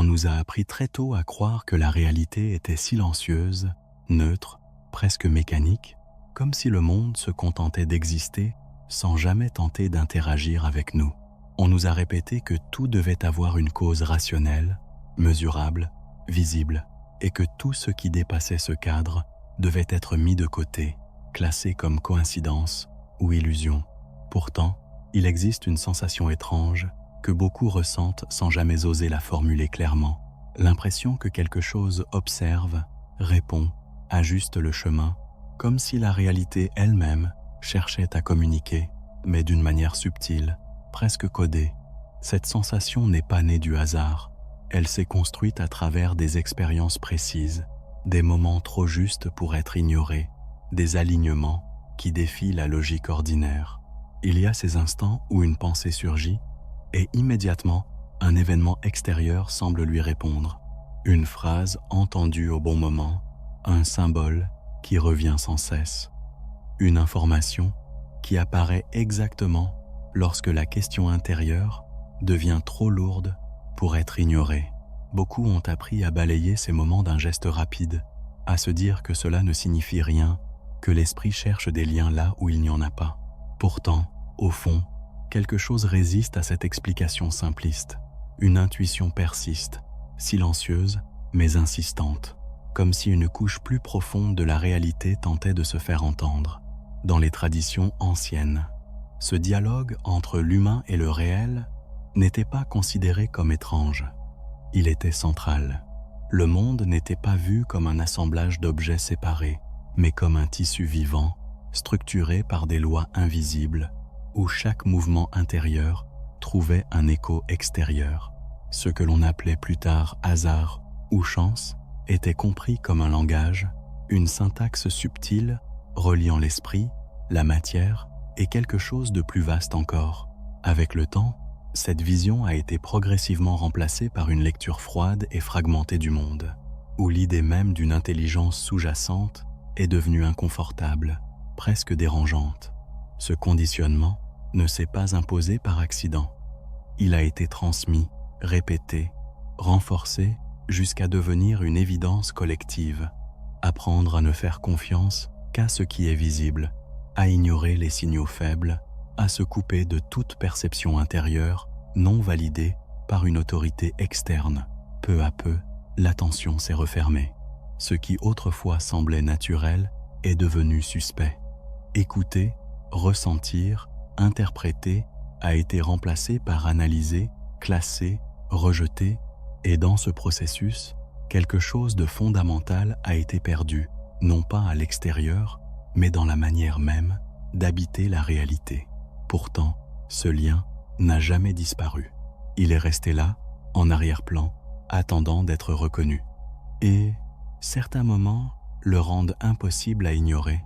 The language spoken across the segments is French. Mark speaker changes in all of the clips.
Speaker 1: On nous a appris très tôt à croire que la réalité était silencieuse, neutre, presque mécanique, comme si le monde se contentait d'exister sans jamais tenter d'interagir avec nous. On nous a répété que tout devait avoir une cause rationnelle, mesurable, visible, et que tout ce qui dépassait ce cadre devait être mis de côté, classé comme coïncidence ou illusion. Pourtant, il existe une sensation étrange que beaucoup ressentent sans jamais oser la formuler clairement. L'impression que quelque chose observe, répond, ajuste le chemin, comme si la réalité elle-même cherchait à communiquer, mais d'une manière subtile, presque codée. Cette sensation n'est pas née du hasard. Elle s'est construite à travers des expériences précises, des moments trop justes pour être ignorés, des alignements qui défient la logique ordinaire. Il y a ces instants où une pensée surgit et immédiatement, un événement extérieur semble lui répondre. Une phrase entendue au bon moment, un symbole qui revient sans cesse. Une information qui apparaît exactement lorsque la question intérieure devient trop lourde pour être ignorée. Beaucoup ont appris à balayer ces moments d'un geste rapide, à se dire que cela ne signifie rien, que l'esprit cherche des liens là où il n'y en a pas. Pourtant, au fond, quelque chose résiste à cette explication simpliste. Une intuition persiste, silencieuse mais insistante, comme si une couche plus profonde de la réalité tentait de se faire entendre. Dans les traditions anciennes, ce dialogue entre l'humain et le réel n'était pas considéré comme étrange. Il était central. Le monde n'était pas vu comme un assemblage d'objets séparés, mais comme un tissu vivant, structuré par des lois invisibles, où chaque mouvement intérieur trouvait un écho extérieur. Ce que l'on appelait plus tard hasard ou chance était compris comme un langage, une syntaxe subtile reliant l'esprit, la matière et quelque chose de plus vaste encore. Avec le temps, cette vision a été progressivement remplacée par une lecture froide et fragmentée du monde, où l'idée même d'une intelligence sous-jacente est devenue inconfortable, presque dérangeante. Ce conditionnement ne s'est pas imposé par accident. Il a été transmis, répété, renforcé jusqu'à devenir une évidence collective. Apprendre à ne faire confiance qu'à ce qui est visible, à ignorer les signaux faibles, à se couper de toute perception intérieure non validée par une autorité externe. Peu à peu, l'attention s'est refermée. Ce qui autrefois semblait naturel est devenu suspect. Écouter, ressentir, interpréter a été remplacé par analyser, classer, rejeter, et dans ce processus, quelque chose de fondamental a été perdu, non pas à l'extérieur, mais dans la manière même d'habiter la réalité. Pourtant, ce lien n'a jamais disparu. Il est resté là, en arrière-plan, attendant d'être reconnu. Et certains moments le rendent impossible à ignorer,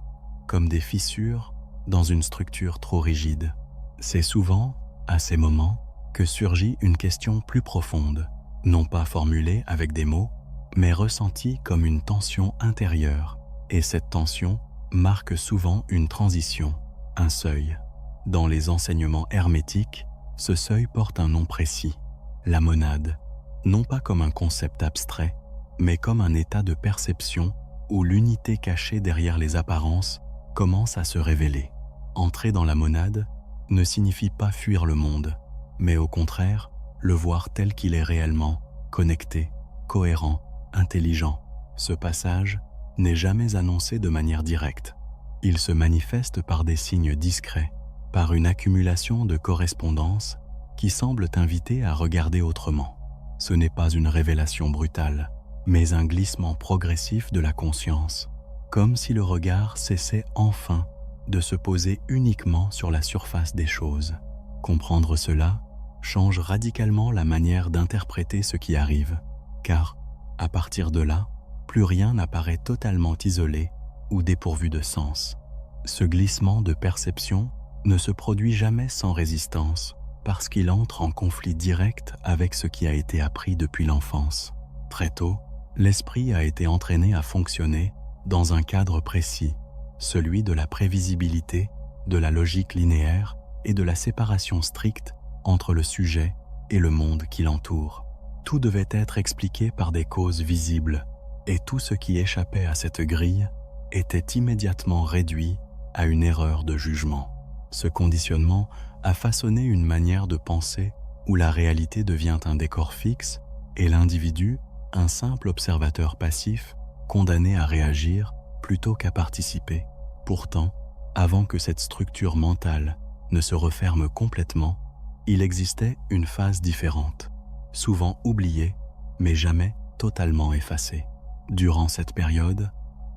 Speaker 1: comme des fissures dans une structure trop rigide. C'est souvent, à ces moments, que surgit une question plus profonde, non pas formulée avec des mots, mais ressentie comme une tension intérieure. Et cette tension marque souvent une transition, un seuil. Dans les enseignements hermétiques, ce seuil porte un nom précis, la monade, non pas comme un concept abstrait, mais comme un état de perception où l'unité cachée derrière les apparences commence à se révéler. Entrer dans la monade ne signifie pas fuir le monde, mais au contraire, le voir tel qu'il est réellement, connecté, cohérent, intelligent. Ce passage n'est jamais annoncé de manière directe. Il se manifeste par des signes discrets, par une accumulation de correspondances qui semblent inviter à regarder autrement. Ce n'est pas une révélation brutale, mais un glissement progressif de la conscience, comme si le regard cessait enfin de se poser uniquement sur la surface des choses. Comprendre cela change radicalement la manière d'interpréter ce qui arrive, car, à partir de là, plus rien n'apparaît totalement isolé ou dépourvu de sens. Ce glissement de perception ne se produit jamais sans résistance, parce qu'il entre en conflit direct avec ce qui a été appris depuis l'enfance. Très tôt, l'esprit a été entraîné à fonctionner dans un cadre précis, celui de la prévisibilité, de la logique linéaire et de la séparation stricte entre le sujet et le monde qui l'entoure. Tout devait être expliqué par des causes visibles, et tout ce qui échappait à cette grille était immédiatement réduit à une erreur de jugement. Ce conditionnement a façonné une manière de penser où la réalité devient un décor fixe et l'individu un simple observateur passif condamné à réagir plutôt qu'à participer. Pourtant, avant que cette structure mentale ne se referme complètement, il existait une phase différente, souvent oubliée, mais jamais totalement effacée. Durant cette période,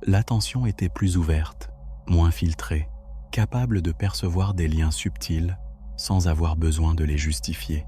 Speaker 1: l'attention était plus ouverte, moins filtrée, capable de percevoir des liens subtils sans avoir besoin de les justifier.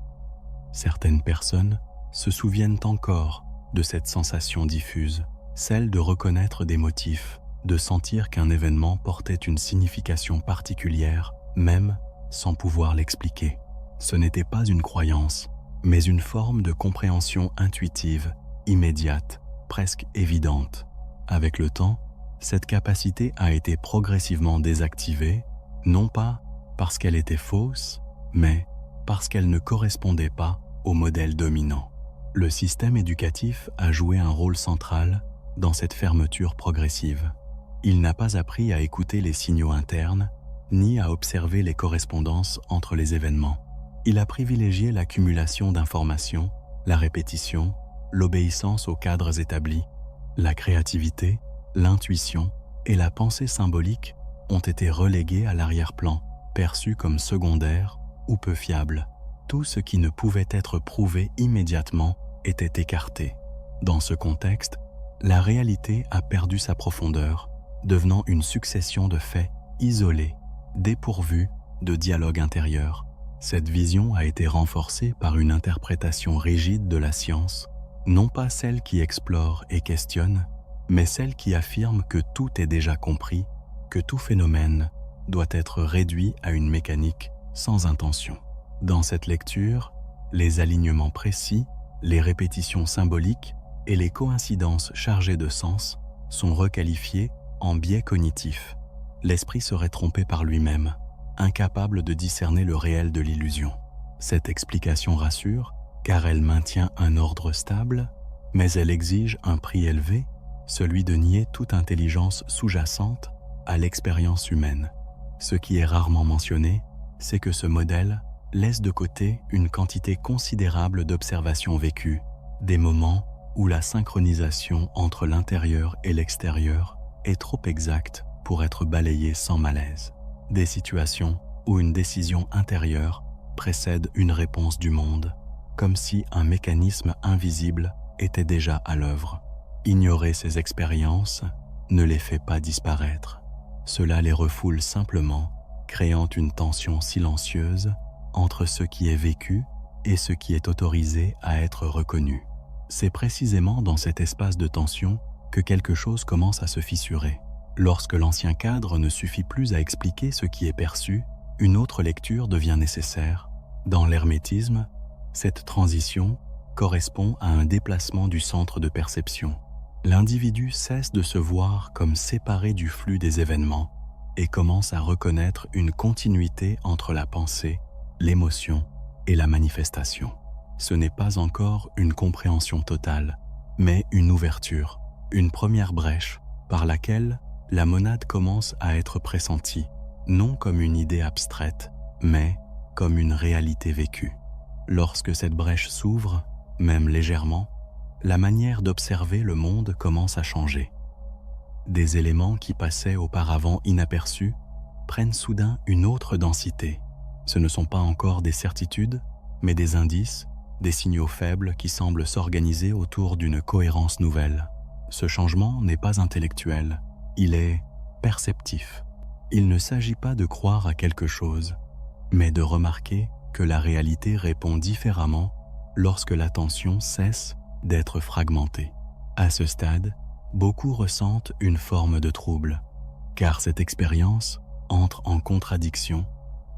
Speaker 1: Certaines personnes se souviennent encore de cette sensation diffuse, celle de reconnaître des motifs, de sentir qu'un événement portait une signification particulière, même sans pouvoir l'expliquer. Ce n'était pas une croyance, mais une forme de compréhension intuitive, immédiate, presque évidente. Avec le temps, cette capacité a été progressivement désactivée, non pas parce qu'elle était fausse, mais parce qu'elle ne correspondait pas au modèle dominant. Le système éducatif a joué un rôle central dans cette fermeture progressive. Il n'a pas appris à écouter les signaux internes, ni à observer les correspondances entre les événements. Il a privilégié l'accumulation d'informations, la répétition, l'obéissance aux cadres établis. La créativité, l'intuition et la pensée symbolique ont été reléguées à l'arrière-plan, perçues comme secondaires ou peu fiables. Tout ce qui ne pouvait être prouvé immédiatement était écarté. Dans ce contexte, la réalité a perdu sa profondeur, devenant une succession de faits isolés, dépourvus de dialogue intérieur. Cette vision a été renforcée par une interprétation rigide de la science, non pas celle qui explore et questionne, mais celle qui affirme que tout est déjà compris, que tout phénomène doit être réduit à une mécanique sans intention. Dans cette lecture, les alignements précis, les répétitions symboliques et les coïncidences chargées de sens sont requalifiés en biais cognitifs. L'esprit serait trompé par lui-même, incapable de discerner le réel de l'illusion. Cette explication rassure, car elle maintient un ordre stable, mais elle exige un prix élevé, celui de nier toute intelligence sous-jacente à l'expérience humaine. Ce qui est rarement mentionné, c'est que ce modèle laisse de côté une quantité considérable d'observations vécues, des moments où la synchronisation entre l'intérieur et l'extérieur est trop exacte pour être balayée sans malaise. Des situations où une décision intérieure précède une réponse du monde, comme si un mécanisme invisible était déjà à l'œuvre. Ignorer ces expériences ne les fait pas disparaître. Cela les refoule simplement, créant une tension silencieuse entre ce qui est vécu et ce qui est autorisé à être reconnu. C'est précisément dans cet espace de tension que quelque chose commence à se fissurer. Lorsque l'ancien cadre ne suffit plus à expliquer ce qui est perçu, une autre lecture devient nécessaire. Dans l'hermétisme, cette transition correspond à un déplacement du centre de perception. L'individu cesse de se voir comme séparé du flux des événements et commence à reconnaître une continuité entre la pensée, l'émotion et la manifestation. Ce n'est pas encore une compréhension totale, mais une ouverture, une première brèche par laquelle la monade commence à être pressentie, non comme une idée abstraite, mais comme une réalité vécue. Lorsque cette brèche s'ouvre, même légèrement, la manière d'observer le monde commence à changer. Des éléments qui passaient auparavant inaperçus prennent soudain une autre densité. Ce ne sont pas encore des certitudes, mais des indices, des signaux faibles qui semblent s'organiser autour d'une cohérence nouvelle. Ce changement n'est pas intellectuel, il est perceptif. Il ne s'agit pas de croire à quelque chose, mais de remarquer que la réalité répond différemment lorsque l'attention cesse d'être fragmentée. À ce stade, beaucoup ressentent une forme de trouble, car cette expérience entre en contradiction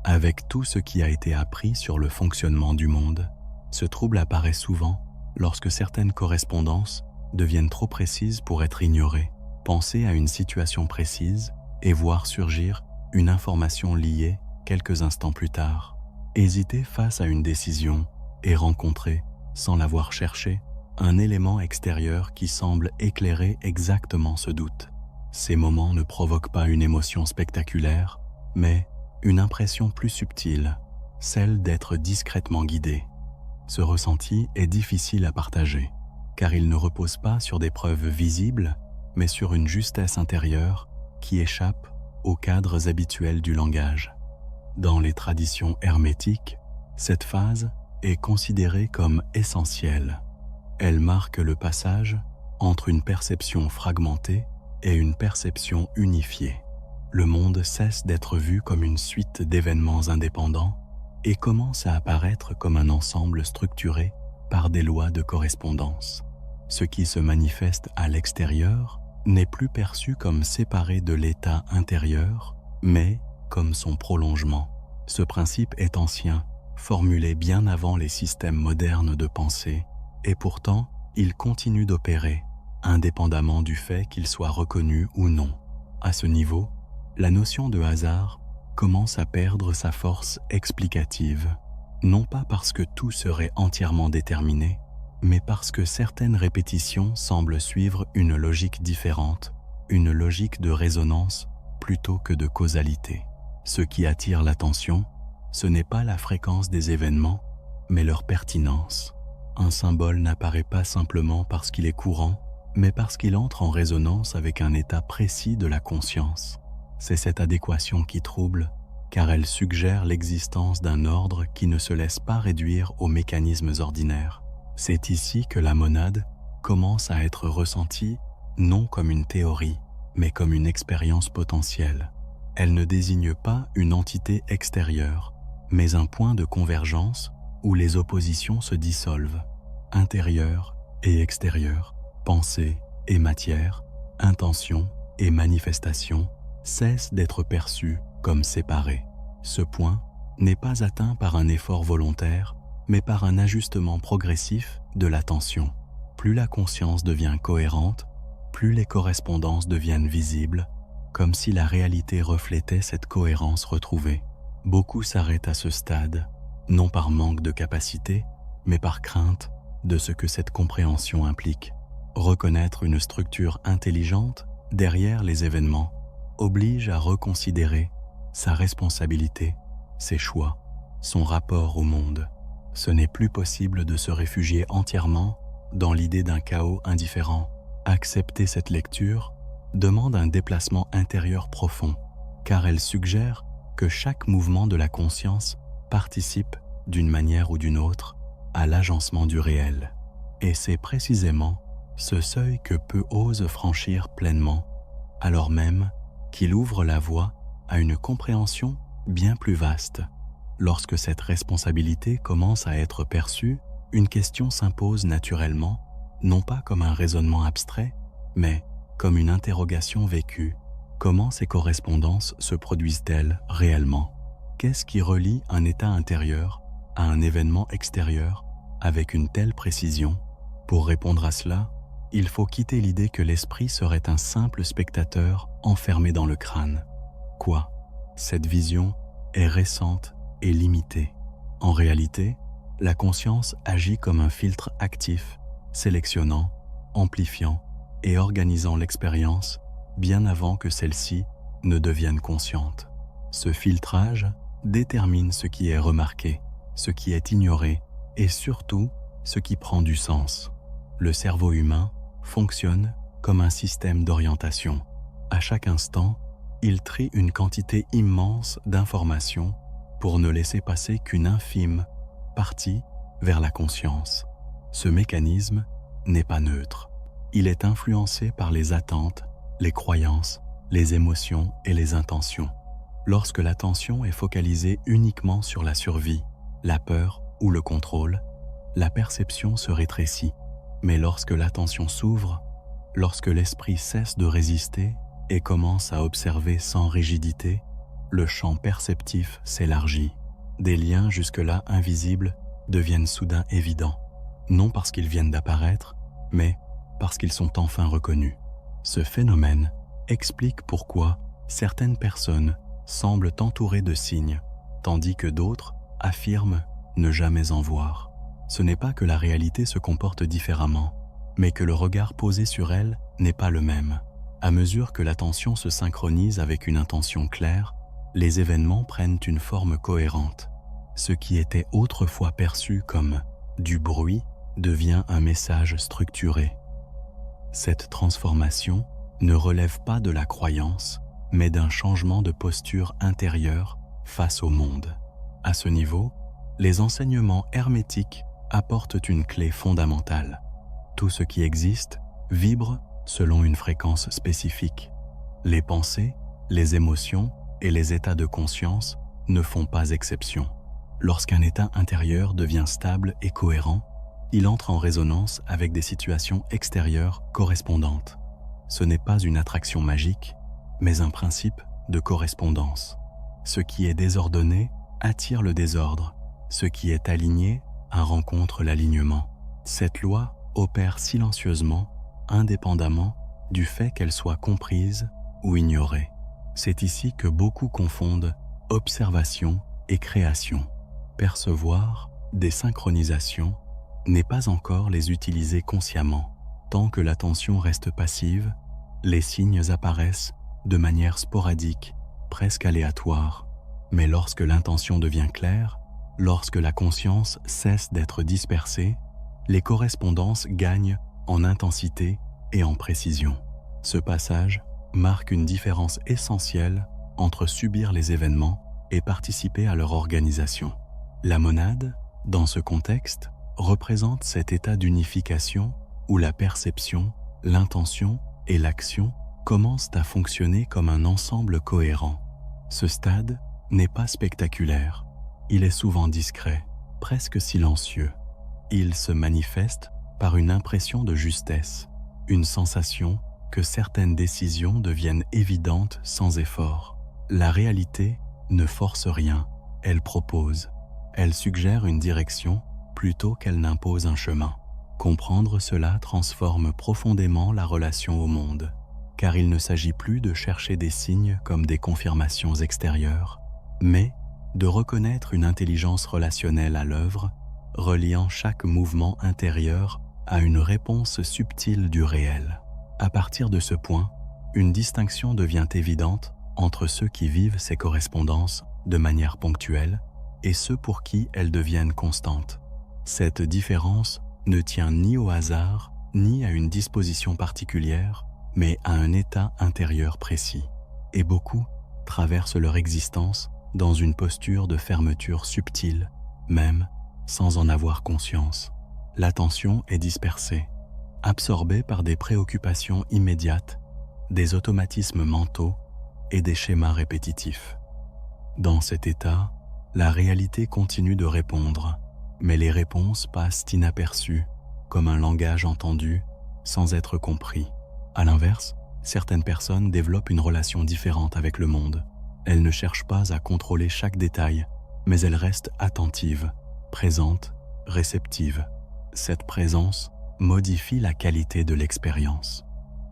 Speaker 1: avec tout ce qui a été appris sur le fonctionnement du monde. Ce trouble apparaît souvent lorsque certaines correspondances deviennent trop précises pour être ignorées. Pensez à une situation précise et voir surgir une information liée quelques instants plus tard. Hésiter face à une décision et rencontrer sans l'avoir cherché, un élément extérieur qui semble éclairer exactement ce doute. Ces moments ne provoquent pas une émotion spectaculaire, mais une impression plus subtile, celle d'être discrètement guidé. Ce ressenti est difficile à partager, car il ne repose pas sur des preuves visibles, mais sur une justesse intérieure qui échappe aux cadres habituels du langage. Dans les traditions hermétiques, cette phase est considérée comme essentielle. Elle marque le passage entre une perception fragmentée et une perception unifiée. Le monde cesse d'être vu comme une suite d'événements indépendants et commence à apparaître comme un ensemble structuré par des lois de correspondance. Ce qui se manifeste à l'extérieur n'est plus perçu comme séparé de l'état intérieur, mais comme son prolongement. Ce principe est ancien, formulé bien avant les systèmes modernes de pensée, et pourtant, il continue d'opérer, indépendamment du fait qu'il soit reconnu ou non. À ce niveau, la notion de hasard commence à perdre sa force explicative, non pas parce que tout serait entièrement déterminé, mais parce que certaines répétitions semblent suivre une logique différente, une logique de résonance plutôt que de causalité. Ce qui attire l'attention, ce n'est pas la fréquence des événements, mais leur pertinence. Un symbole n'apparaît pas simplement parce qu'il est courant, mais parce qu'il entre en résonance avec un état précis de la conscience. C'est cette adéquation qui trouble, car elle suggère l'existence d'un ordre qui ne se laisse pas réduire aux mécanismes ordinaires. C'est ici que la monade commence à être ressentie non comme une théorie, mais comme une expérience potentielle. Elle ne désigne pas une entité extérieure, mais un point de convergence où les oppositions se dissolvent. Intérieur et extérieur, pensée et matière, intention et manifestation cessent d'être perçus comme séparés. Ce point n'est pas atteint par un effort volontaire, mais par un ajustement progressif de l'attention. Plus la conscience devient cohérente, plus les correspondances deviennent visibles, comme si la réalité reflétait cette cohérence retrouvée. Beaucoup s'arrêtent à ce stade, non par manque de capacité, mais par crainte de ce que cette compréhension implique. Reconnaître une structure intelligente derrière les événements oblige à reconsidérer sa responsabilité, ses choix, son rapport au monde. Ce n'est plus possible de se réfugier entièrement dans l'idée d'un chaos indifférent. Accepter cette lecture demande un déplacement intérieur profond, car elle suggère que chaque mouvement de la conscience participe, d'une manière ou d'une autre, à l'agencement du réel. Et c'est précisément ce seuil que peu osent franchir pleinement, alors même qu'il ouvre la voie à une compréhension bien plus vaste. Lorsque cette responsabilité commence à être perçue, une question s'impose naturellement, non pas comme un raisonnement abstrait, mais comme une interrogation vécue. Comment ces correspondances se produisent-elles réellement? Qu'est-ce qui relie un état intérieur à un événement extérieur avec une telle précision? Pour répondre à cela, il faut quitter l'idée que l'esprit serait un simple spectateur enfermé dans le crâne. Quoi? Cette vision est récente et limitée. En réalité, la conscience agit comme un filtre actif, sélectionnant, amplifiant et organisant l'expérience bien avant que celle-ci ne devienne consciente. Ce filtrage détermine ce qui est remarqué, ce qui est ignoré et surtout ce qui prend du sens. Le cerveau humain fonctionne comme un système d'orientation. À chaque instant, il trie une quantité immense d'informations pour ne laisser passer qu'une infime partie vers la conscience. Ce mécanisme n'est pas neutre. Il est influencé par les attentes, les croyances, les émotions et les intentions. Lorsque l'attention est focalisée uniquement sur la survie, la peur ou le contrôle, la perception se rétrécit. Mais lorsque l'attention s'ouvre, lorsque l'esprit cesse de résister et commence à observer sans rigidité, le champ perceptif s'élargit. Des liens jusque-là invisibles deviennent soudain évidents, non parce qu'ils viennent d'apparaître, mais parce qu'ils sont enfin reconnus. Ce phénomène explique pourquoi certaines personnes semblent entourées de signes, tandis que d'autres affirment ne jamais en voir. Ce n'est pas que la réalité se comporte différemment, mais que le regard posé sur elle n'est pas le même. À mesure que l'attention se synchronise avec une intention claire, les événements prennent une forme cohérente. Ce qui était autrefois perçu comme du bruit devient un message structuré. Cette transformation ne relève pas de la croyance, mais d'un changement de posture intérieure face au monde. À ce niveau, les enseignements hermétiques apportent une clé fondamentale. Tout ce qui existe vibre selon une fréquence spécifique. Les pensées, les émotions et les états de conscience ne font pas exception. Lorsqu'un état intérieur devient stable et cohérent, il entre en résonance avec des situations extérieures correspondantes. Ce n'est pas une attraction magique, mais un principe de correspondance. Ce qui est désordonné attire le désordre. Ce qui est aligné rencontre l'alignement. Cette loi opère silencieusement, indépendamment du fait qu'elle soit comprise ou ignorée. C'est ici que beaucoup confondent observation et création. Percevoir des synchronisations n'est pas encore les utiliser consciemment. Tant que l'attention reste passive, les signes apparaissent de manière sporadique, presque aléatoire. Mais lorsque l'intention devient claire, lorsque la conscience cesse d'être dispersée, les correspondances gagnent en intensité et en précision. Ce passage marque une différence essentielle entre subir les événements et participer à leur organisation. La monade, dans ce contexte, représente cet état d'unification où la perception, l'intention et l'action commencent à fonctionner comme un ensemble cohérent. Ce stade n'est pas spectaculaire, il est souvent discret, presque silencieux. Il se manifeste par une impression de justesse, une sensation que certaines décisions deviennent évidentes sans effort. La réalité ne force rien, elle propose. Elle suggère une direction plutôt qu'elle n'impose un chemin. Comprendre cela transforme profondément la relation au monde, car il ne s'agit plus de chercher des signes comme des confirmations extérieures, mais de reconnaître une intelligence relationnelle à l'œuvre, reliant chaque mouvement intérieur à une réponse subtile du réel. À partir de ce point, une distinction devient évidente entre ceux qui vivent ces correspondances de manière ponctuelle et ceux pour qui elles deviennent constantes. Cette différence ne tient ni au hasard, ni à une disposition particulière, mais à un état intérieur précis. Et beaucoup traversent leur existence dans une posture de fermeture subtile, même sans en avoir conscience. L'attention est dispersée, absorbée par des préoccupations immédiates, des automatismes mentaux et des schémas répétitifs. Dans cet état, la réalité continue de répondre, mais les réponses passent inaperçues, comme un langage entendu, sans être compris. À l'inverse, certaines personnes développent une relation différente avec le monde. Elles ne cherchent pas à contrôler chaque détail, mais elles restent attentives, présentes, réceptives. Cette présence modifie la qualité de l'expérience.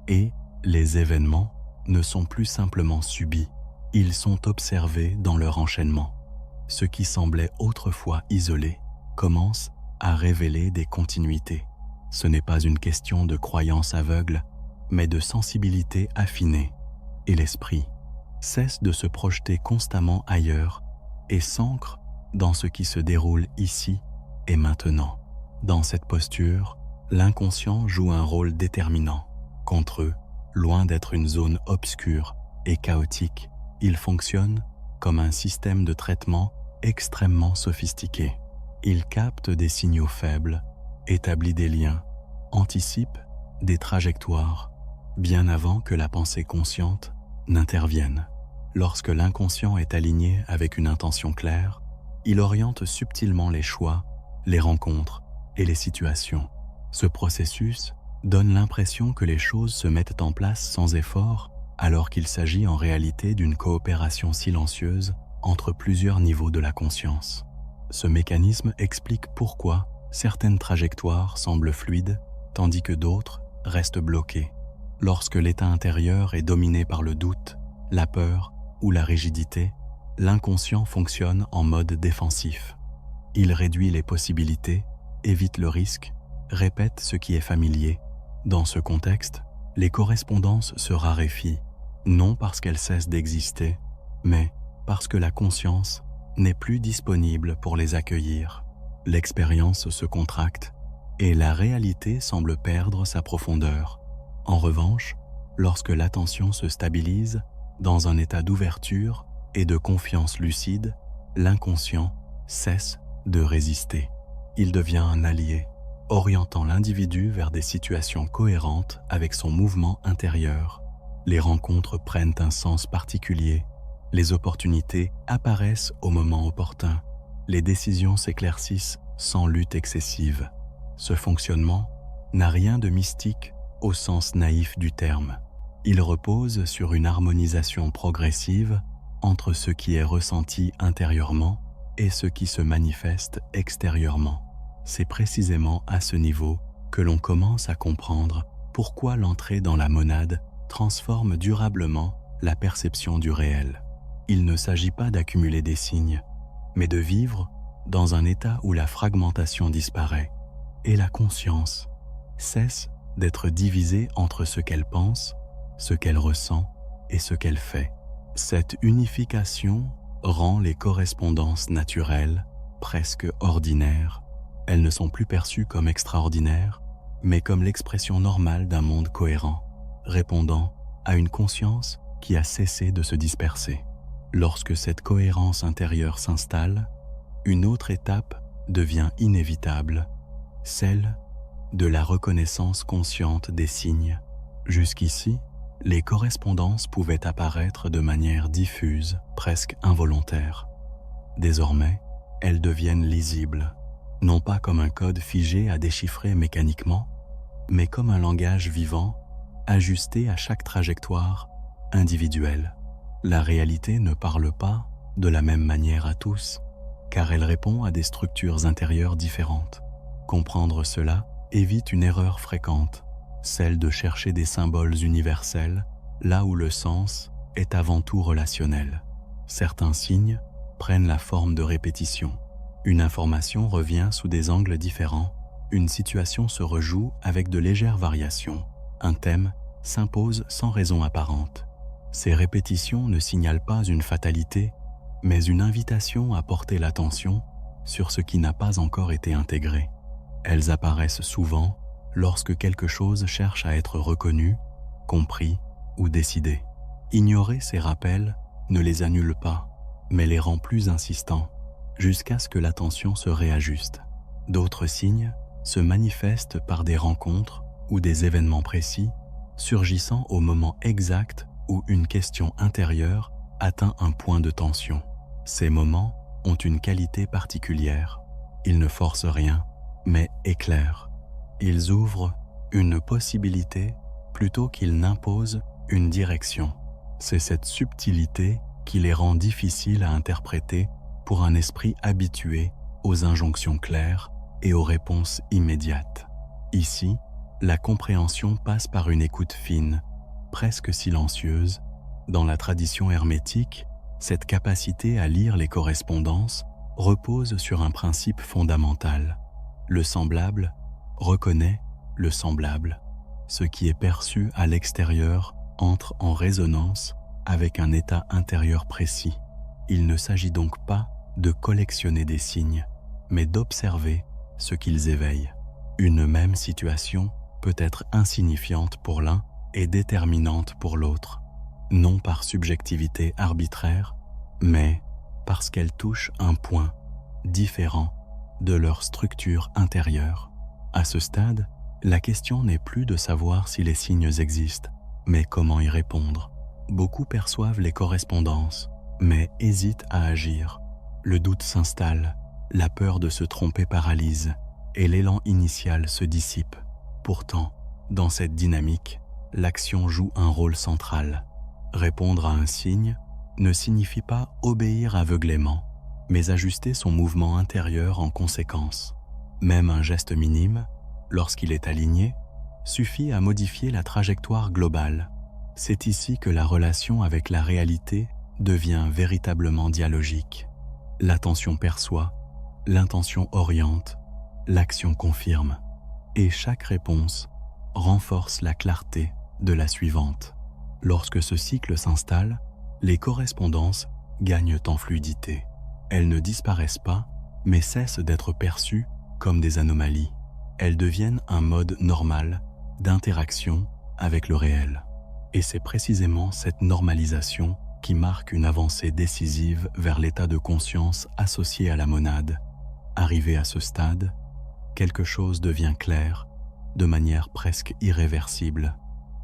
Speaker 1: Et les événements ne sont plus simplement subis, ils sont observés dans leur enchaînement. Ce qui semblait autrefois isolé commence à révéler des continuités. Ce n'est pas une question de croyance aveugle, mais de sensibilité affinée, et l'esprit cesse de se projeter constamment ailleurs et s'ancre dans ce qui se déroule ici et maintenant. Dans cette posture, l'inconscient joue un rôle déterminant. Contre eux, loin d'être une zone obscure et chaotique, il fonctionne comme un système de traitement extrêmement sophistiqué. Il capte des signaux faibles, établit des liens, anticipe des trajectoires, bien avant que la pensée consciente n'intervienne. Lorsque l'inconscient est aligné avec une intention claire, il oriente subtilement les choix, les rencontres et les situations. Ce processus donne l'impression que les choses se mettent en place sans effort, alors qu'il s'agit en réalité d'une coopération silencieuse entre plusieurs niveaux de la conscience. Ce mécanisme explique pourquoi certaines trajectoires semblent fluides, tandis que d'autres restent bloquées. Lorsque l'état intérieur est dominé par le doute, la peur ou la rigidité, l'inconscient fonctionne en mode défensif. Il réduit les possibilités, évite le risque, répète ce qui est familier. Dans ce contexte, les correspondances se raréfient, non parce qu'elles cessent d'exister, mais parce que la conscience n'est plus disponible pour les accueillir. L'expérience se contracte et la réalité semble perdre sa profondeur. En revanche, lorsque l'attention se stabilise dans un état d'ouverture et de confiance lucide, l'inconscient cesse de résister. Il devient un allié, orientant l'individu vers des situations cohérentes avec son mouvement intérieur. Les rencontres prennent un sens particulier, les opportunités apparaissent au moment opportun, les décisions s'éclaircissent sans lutte excessive. Ce fonctionnement n'a rien de mystique au sens naïf du terme. Il repose sur une harmonisation progressive entre ce qui est ressenti intérieurement et ce qui se manifeste extérieurement. C'est précisément à ce niveau que l'on commence à comprendre pourquoi l'entrée dans la monade transforme durablement la perception du réel. Il ne s'agit pas d'accumuler des signes, mais de vivre dans un état où la fragmentation disparaît et la conscience cesse d'être divisée entre ce qu'elle pense, ce qu'elle ressent et ce qu'elle fait. Cette unification rend les correspondances naturelles, presque ordinaires. Elles ne sont plus perçues comme extraordinaires, mais comme l'expression normale d'un monde cohérent, répondant à une conscience qui a cessé de se disperser. Lorsque cette cohérence intérieure s'installe, une autre étape devient inévitable, celle de la reconnaissance consciente des signes. Jusqu'ici, les correspondances pouvaient apparaître de manière diffuse, presque involontaire. Désormais, elles deviennent lisibles, non pas comme un code figé à déchiffrer mécaniquement, mais comme un langage vivant, ajusté à chaque trajectoire individuelle. La réalité ne parle pas de la même manière à tous, car elle répond à des structures intérieures différentes. Comprendre cela évite une erreur fréquente, celle de chercher des symboles universels là où le sens est avant tout relationnel. Certains signes prennent la forme de répétition. Une information revient sous des angles différents, une situation se rejoue avec de légères variations, un thème s'impose sans raison apparente. Ces répétitions ne signalent pas une fatalité, mais une invitation à porter l'attention sur ce qui n'a pas encore été intégré. Elles apparaissent souvent lorsque quelque chose cherche à être reconnu, compris ou décidé. Ignorer ces rappels ne les annule pas, mais les rend plus insistants, jusqu'à ce que l'attention se réajuste. D'autres signes se manifestent par des rencontres ou des événements précis, surgissant au moment exact où une question intérieure atteint un point de tension. Ces moments ont une qualité particulière. Ils ne forcent rien, mais éclairent. Ils ouvrent une possibilité plutôt qu'ils n'imposent une direction. C'est cette subtilité qui les rend difficiles à interpréter pour un esprit habitué aux injonctions claires et aux réponses immédiates. Ici, la compréhension passe par une écoute fine, presque silencieuse. Dans la tradition hermétique, cette capacité à lire les correspondances repose sur un principe fondamental. Le semblable reconnaît le semblable. Ce qui est perçu à l'extérieur entre en résonance avec un état intérieur précis. Il ne s'agit donc pas de collectionner des signes, mais d'observer ce qu'ils éveillent. Une même situation peut être insignifiante pour l'un et déterminante pour l'autre, non par subjectivité arbitraire, mais parce qu'elle touche un point différent de leur structure intérieure. À ce stade, la question n'est plus de savoir si les signes existent, mais comment y répondre. Beaucoup perçoivent les correspondances, mais hésitent à agir. Le doute s'installe, la peur de se tromper paralyse, et l'élan initial se dissipe. Pourtant, dans cette dynamique, l'action joue un rôle central. Répondre à un signe ne signifie pas obéir aveuglément, mais ajuster son mouvement intérieur en conséquence. Même un geste minime, lorsqu'il est aligné, suffit à modifier la trajectoire globale. C'est ici que la relation avec la réalité devient véritablement dialogique. L'attention perçoit, l'intention oriente, l'action confirme, et chaque réponse renforce la clarté de la suivante. Lorsque ce cycle s'installe, les correspondances gagnent en fluidité. Elles ne disparaissent pas, mais cessent d'être perçues comme des anomalies. Elles deviennent un mode normal d'interaction avec le réel. Et c'est précisément cette normalisation qui marque une avancée décisive vers l'état de conscience associé à la monade. Arrivé à ce stade, quelque chose devient clair de manière presque irréversible.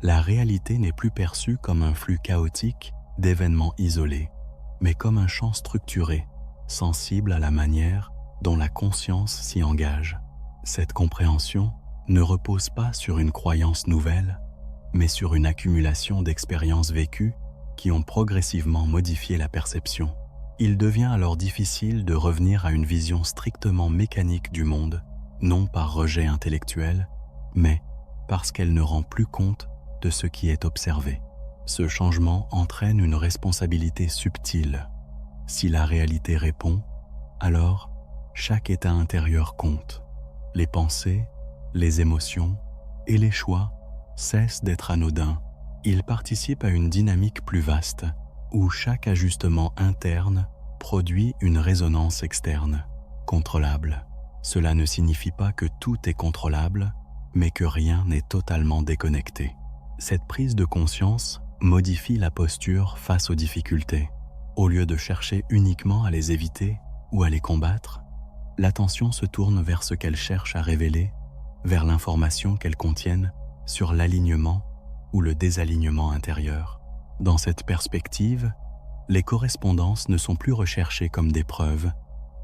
Speaker 1: La réalité n'est plus perçue comme un flux chaotique d'événements isolés, mais comme un champ structuré, sensible à la manière dont la conscience s'y engage. Cette compréhension ne repose pas sur une croyance nouvelle, mais sur une accumulation d'expériences vécues qui ont progressivement modifié la perception. Il devient alors difficile de revenir à une vision strictement mécanique du monde, non par rejet intellectuel, mais parce qu'elle ne rend plus compte de ce qui est observé. Ce changement entraîne une responsabilité subtile. Si la réalité répond, alors chaque état intérieur compte. Les pensées, les émotions et les choix cessent d'être anodins. Ils participent à une dynamique plus vaste, où chaque ajustement interne produit une résonance externe, contrôlable. Cela ne signifie pas que tout est contrôlable, mais que rien n'est totalement déconnecté. Cette prise de conscience modifie la posture face aux difficultés. Au lieu de chercher uniquement à les éviter ou à les combattre, l'attention se tourne vers ce qu'elles cherchent à révéler, vers l'information qu'elles contiennent sur l'alignement ou le désalignement intérieur. Dans cette perspective, les correspondances ne sont plus recherchées comme des preuves,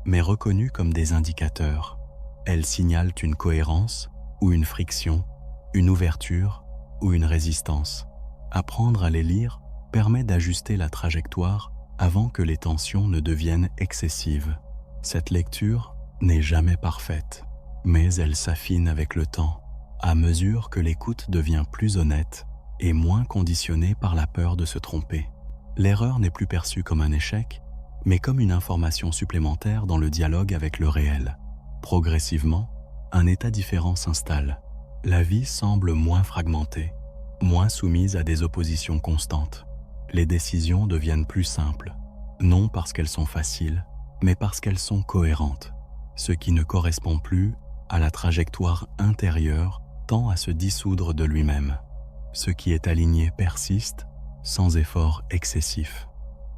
Speaker 1: mais reconnues comme des indicateurs. Elles signalent une cohérence ou une friction, une ouverture ou une résistance. Apprendre à les lire permet d'ajuster la trajectoire avant que les tensions ne deviennent excessives. Cette lecture n'est jamais parfaite, mais elle s'affine avec le temps, à mesure que l'écoute devient plus honnête et moins conditionnée par la peur de se tromper. L'erreur n'est plus perçue comme un échec, mais comme une information supplémentaire dans le dialogue avec le réel. Progressivement, un état différent s'installe. La vie semble moins fragmentée, moins soumise à des oppositions constantes. Les décisions deviennent plus simples, non parce qu'elles sont faciles, mais parce qu'elles sont cohérentes. Ce qui ne correspond plus à la trajectoire intérieure tend à se dissoudre de lui-même. Ce qui est aligné persiste sans effort excessif.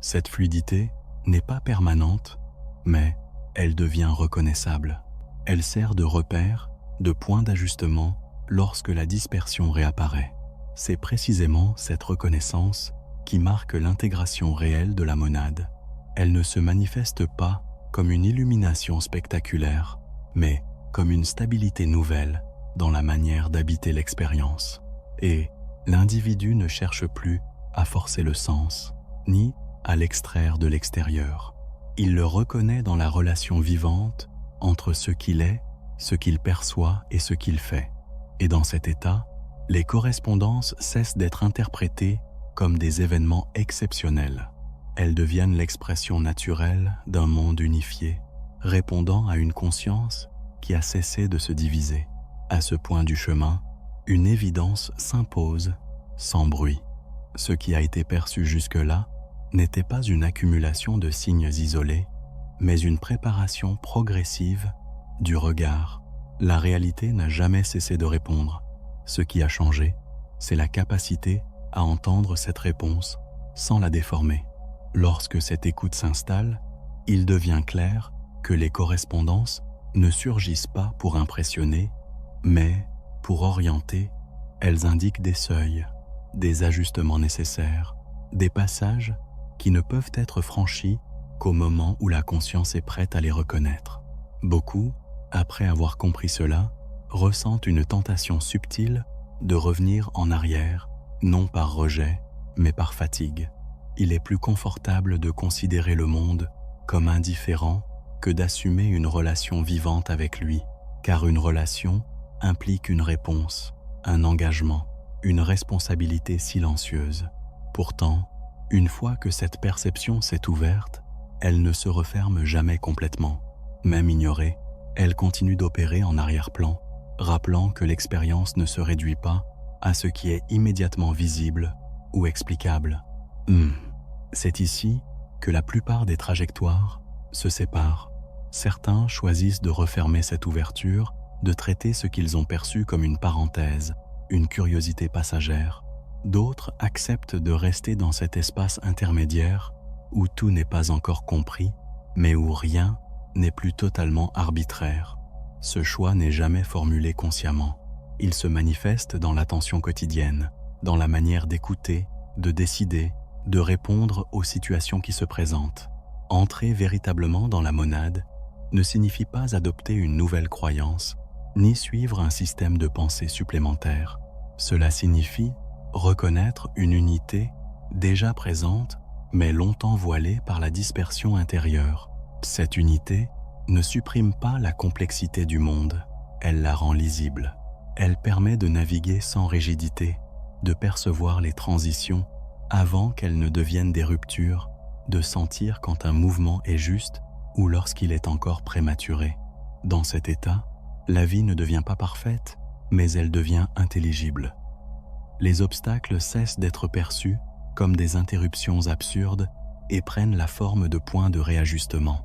Speaker 1: Cette fluidité n'est pas permanente, mais elle devient reconnaissable. Elle sert de repère, de point d'ajustement lorsque la dispersion réapparaît. C'est précisément cette reconnaissance qui marque l'intégration réelle de la monade. Elle ne se manifeste pas comme une illumination spectaculaire, mais comme une stabilité nouvelle dans la manière d'habiter l'expérience. Et l'individu ne cherche plus à forcer le sens, ni à l'extraire de l'extérieur. Il le reconnaît dans la relation vivante entre ce qu'il est, ce qu'il perçoit et ce qu'il fait. Et dans cet état, les correspondances cessent d'être interprétées comme des événements exceptionnels. Elles deviennent l'expression naturelle d'un monde unifié, répondant à une conscience qui a cessé de se diviser. À ce point du chemin, une évidence s'impose sans bruit. Ce qui a été perçu jusque-là n'était pas une accumulation de signes isolés, mais une préparation progressive du regard. La réalité n'a jamais cessé de répondre. Ce qui a changé, c'est la capacité à entendre cette réponse sans la déformer. Lorsque cette écoute s'installe, il devient clair que les correspondances ne surgissent pas pour impressionner, mais pour orienter. Elles indiquent des seuils, des ajustements nécessaires, des passages qui ne peuvent être franchis qu'au moment où la conscience est prête à les reconnaître. Beaucoup, après avoir compris cela, ressentent une tentation subtile de revenir en arrière, non par rejet, mais par fatigue. Il est plus confortable de considérer le monde comme indifférent que d'assumer une relation vivante avec lui, car une relation implique une réponse, un engagement, une responsabilité silencieuse. Pourtant, une fois que cette perception s'est ouverte, elle ne se referme jamais complètement. Même ignorée, Elle continue d'opérer en arrière-plan, rappelant que l'expérience ne se réduit pas à ce qui est immédiatement visible ou explicable. C'est ici que la plupart des trajectoires se séparent. Certains choisissent de refermer cette ouverture, de traiter ce qu'ils ont perçu comme une parenthèse, une curiosité passagère. D'autres acceptent de rester dans cet espace intermédiaire où tout n'est pas encore compris, mais où rien n'est plus totalement arbitraire. Ce choix n'est jamais formulé consciemment. Il se manifeste dans l'attention quotidienne, dans la manière d'écouter, de décider, de répondre aux situations qui se présentent. Entrer véritablement dans la monade ne signifie pas adopter une nouvelle croyance, ni suivre un système de pensée supplémentaire. Cela signifie reconnaître une unité déjà présente, mais longtemps voilée par la dispersion intérieure. Cette unité ne supprime pas la complexité du monde, elle la rend lisible. Elle permet de naviguer sans rigidité, de percevoir les transitions avant qu'elles ne deviennent des ruptures, de sentir quand un mouvement est juste ou lorsqu'il est encore prématuré. Dans cet état, la vie ne devient pas parfaite, mais elle devient intelligible. Les obstacles cessent d'être perçus comme des interruptions absurdes et prennent la forme de points de réajustement.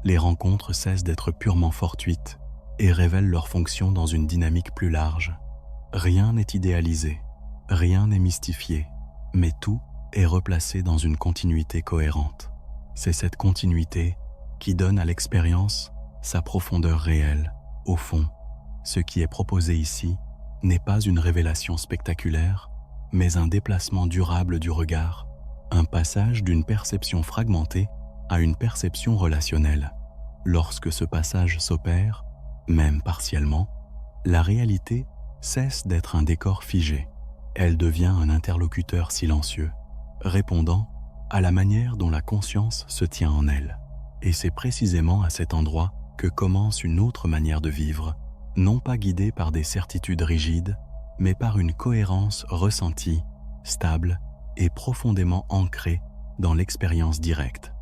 Speaker 1: Les rencontres cessent d'être purement fortuites et révèlent leur fonction dans une dynamique plus large. Rien n'est idéalisé, rien n'est mystifié, mais tout est replacé dans une continuité cohérente. C'est cette continuité qui donne à l'expérience sa profondeur réelle. Au fond, ce qui est proposé ici n'est pas une révélation spectaculaire, mais un déplacement durable du regard, un passage d'une perception fragmentée à une perception relationnelle. Lorsque ce passage s'opère, même partiellement, la réalité cesse d'être un décor figé. Elle devient un interlocuteur silencieux, répondant à la manière dont la conscience se tient en elle. Et c'est précisément à cet endroit que commence une autre manière de vivre, non pas guidée par des certitudes rigides, mais par une cohérence ressentie, stable et profondément ancrée dans l'expérience directe.